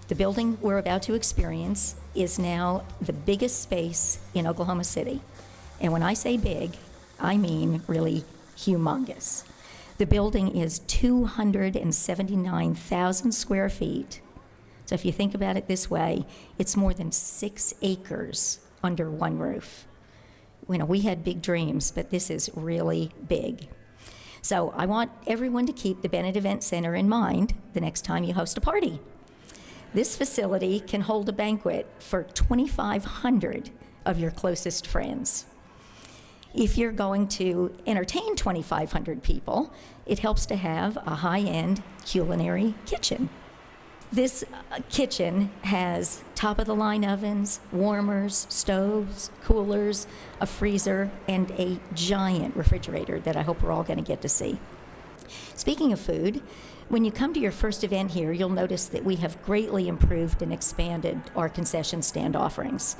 The building we're about to experience is now the biggest space in Oklahoma City. And when I say big, I mean really humongous. The building is 279,000 square feet. So if you think about it this way, it's more than 6 acres under one roof. You know, we had big dreams, but this is really big. So I want everyone to keep the Bennett Event Center in mind the next time you host a party. This facility can hold a banquet for 2,500 of your closest friends. If you're going to entertain 2,500 people, it helps to have a high-end culinary kitchen. This kitchen has top-of-the-line ovens, warmers, stoves, coolers, a freezer, and a giant refrigerator that I hope we're all going to get to see. Speaking of food, when you come to your first event here, you'll notice that we have greatly improved and expanded our concession stand offerings.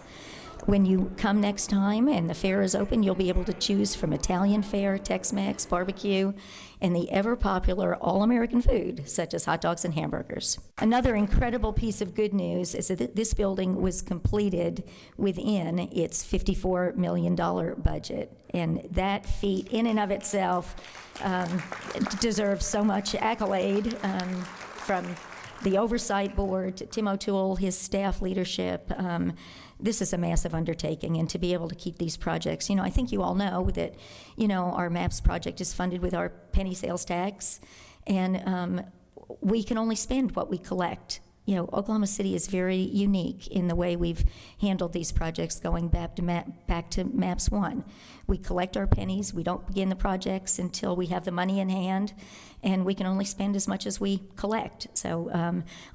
When you come next time and the fair is open, you'll be able to choose from Italian fare, Tex-Mex, barbecue, and the ever-popular all-American food, such as hot dogs and hamburgers. Another incredible piece of good news is that this building was completed within its $54 million budget. And that feat, in and of itself, deserves so much accolade from the oversight board, Tim O'Toole, his staff leadership. This is a massive undertaking, and to be able to keep these projects, I think you all know that, our MAPS project is funded with our penny sales tax, and we can only spend what we collect. Oklahoma City is very unique in the way we've handled these projects going back to MAPS 1. We collect our pennies, we don't begin the projects until we have the money in hand, and we can only spend as much as we collect. So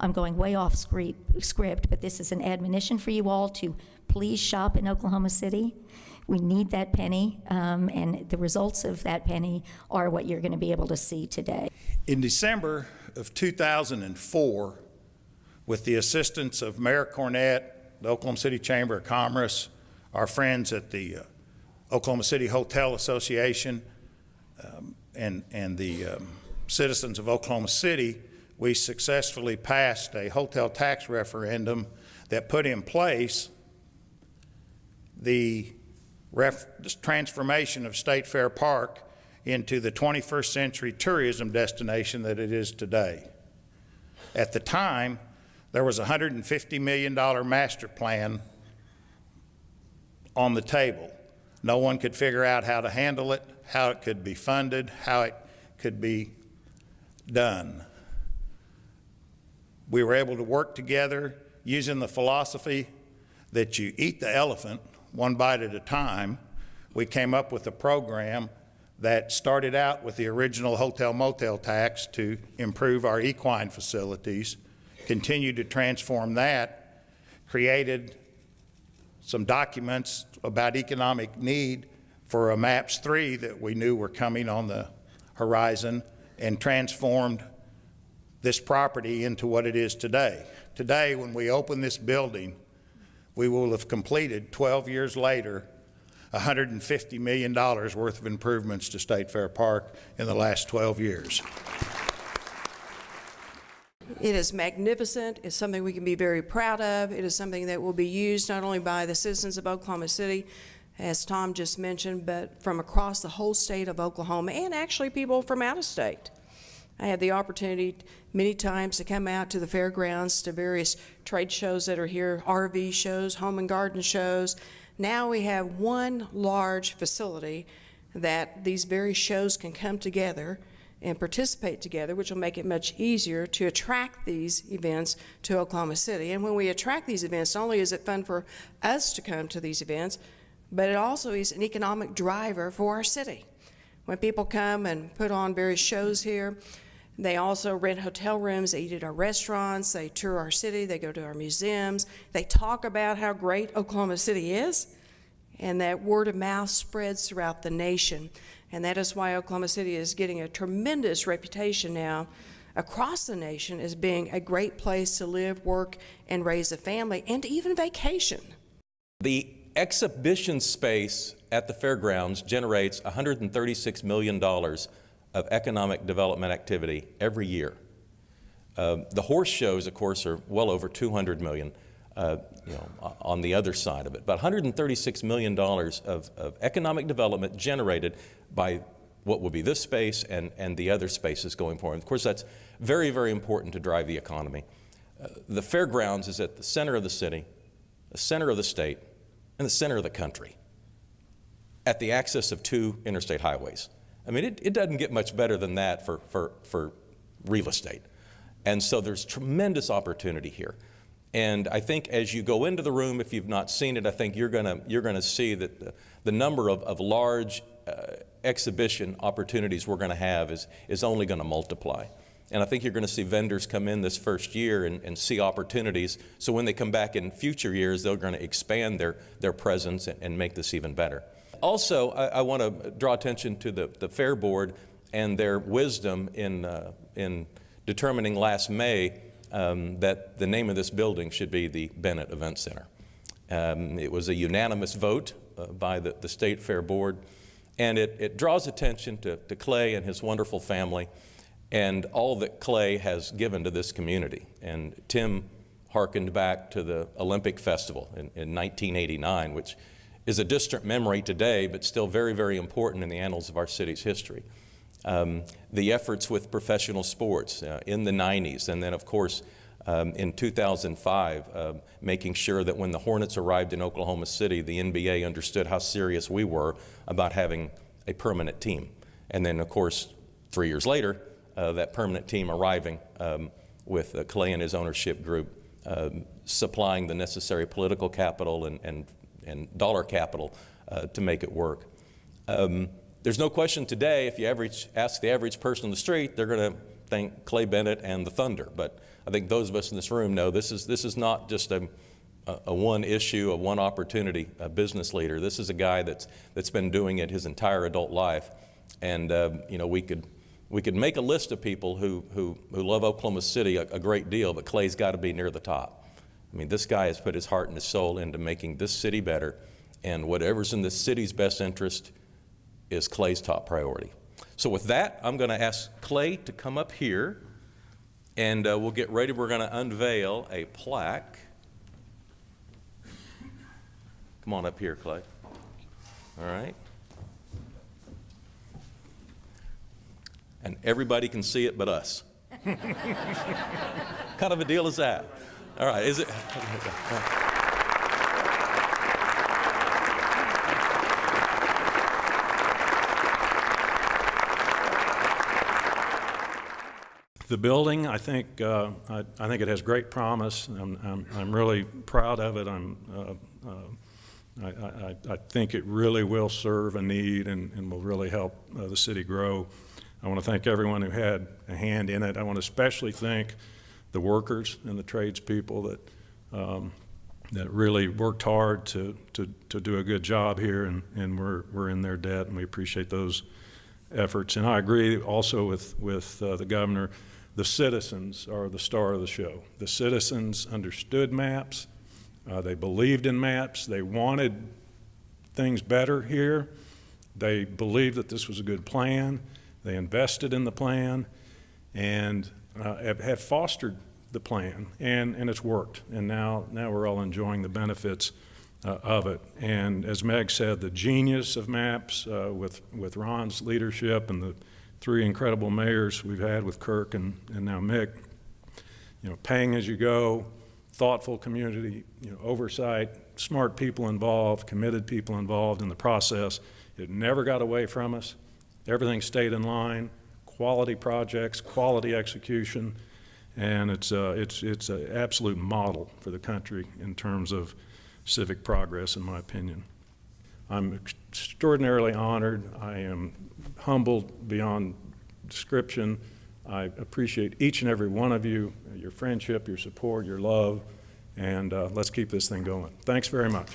I'm going way off script, but this is an admonition for you all to please shop in Oklahoma City. We need that penny, and the results of that penny are what you're going to be able to see today. In December of 2004, with the assistance of Mayor Cornett, the Oklahoma City Chamber of Commerce, our friends at the Oklahoma City Hotel Association, and the citizens of Oklahoma City, we successfully passed a hotel tax referendum that put in place the transformation of State Fair Park into the 21st century tourism destination that it is today. At the time, there was a $150 million master plan on the table. No one could figure out how to handle it, how it could be funded, how it could be done. We were able to work together using the philosophy that you eat the elephant one bite at a time. We came up with a program that started out with the original hotel-motel tax to improve our equine facilities, continued to transform that, created some documents about economic need for a MAPS 3 that we knew were coming on the horizon, and transformed this property into what it is today. Today, when we open this building, we will have completed 12 years later $150 million worth of improvements to State Fair Park in the last 12 years. It is magnificent. It's something we can be very proud of. It is something that will be used not only by the citizens of Oklahoma City, as Tom just mentioned, but from across the whole state of Oklahoma, and actually people from out of state. I had the opportunity many times to come out to the fairgrounds, to various trade shows that are here, RV shows, home and garden shows. Now we have one large facility that these various shows can come together and participate together, which will make it much easier to attract these events to Oklahoma City. And when we attract these events, not only is it fun for us to come to these events, but it also is an economic driver for our city. When people come and put on various shows here, they also rent hotel rooms, they eat at our restaurants, they tour our city, they go to our museums, they talk about how great Oklahoma City is, and that word of mouth spreads throughout the nation. And that is why Oklahoma City is getting a tremendous reputation now across the nation as being a great place to live, work, and raise a family, and even vacation. The exhibition space at the fairgrounds generates $136 million of economic development activity every year. The horse shows, of course, are well over $200 million, on the other side of it. But $136 million of economic development generated by what will be this space and the other spaces going forward. Of course, that's very, very important to drive the economy. The fairgrounds is at the center of the city, the center of the state, and the center of the country, at the axis of 2 interstate highways. I mean, it doesn't get much better than that for real estate. And so there's tremendous opportunity here. And I think as you go into the room, if you've not seen it, I think you're gonna see that the number of large exhibition opportunities we're gonna have is only gonna multiply. And I think you're gonna see vendors come in this first year and see opportunities, so when they come back in future years, they're gonna expand their presence and make this even better. Also, I wanna draw attention to the Fair Board and their wisdom in determining last May that the name of this building should be the Bennett Event Center. It was a unanimous vote by the State Fair Board, and it draws attention to Clay and his wonderful family and all that Clay has given to this community. And Tim hearkened back to the Olympic Festival in 1989, which is a distant memory today, but still very, very important in the annals of our city's history. The efforts with professional sports in the 90s, and then of course in 2005, making sure that when the Hornets arrived in Oklahoma City, the NBA understood how serious we were about having a permanent team. And then of course, 3 years later, that permanent team arriving with Clay and his ownership group supplying the necessary political capital and dollar capital to make it work. There's no question today, if you ask the average person on the street, they're going to think Clay Bennett and the Thunder. But I think those of us in this room know this is not just a one issue, a one opportunity, a business leader. This is a guy that's been doing it his entire adult life. And we could make a list of people who love Oklahoma City a great deal, but Clay's got to be near the top. I mean, this guy has put his heart and his soul into making this city better, and whatever's in the city's best interest is Clay's top priority. So with that, I'm going to ask Clay to come up here, and we'll get ready. We're going to unveil a plaque. Come on up here, Clay. All right. And everybody can see it but us. What kind of a deal is that? All right, is it? The building, I think it has great promise. I'm really proud of it. I think it really will serve a need and will really help the city grow. I want to thank everyone who had a hand in it. I want to especially thank the workers and the tradespeople that really worked hard to do a good job here, and we're in their debt, and we appreciate those efforts. And I agree also with the governor. The citizens are the star of the show. The citizens understood maps. They believed in maps. They wanted things better here. They believed that this was a good plan. They invested in the plan and have fostered the plan, and it's worked. And now we're all enjoying the benefits of it. And as Meg said, the genius of maps with Ron's leadership and the 3 incredible mayors we've had with Kirk and now Mick, paying as you go, thoughtful community, oversight, smart people involved, committed people involved in the process. It never got away from us. Everything stayed in line, quality projects, quality execution, and it's an absolute model for the country in terms of civic progress, in my opinion. I'm extraordinarily honored. I am humbled beyond description. I appreciate each and every one of you, your friendship, your support, your love, and let's keep this thing going. Thanks very much.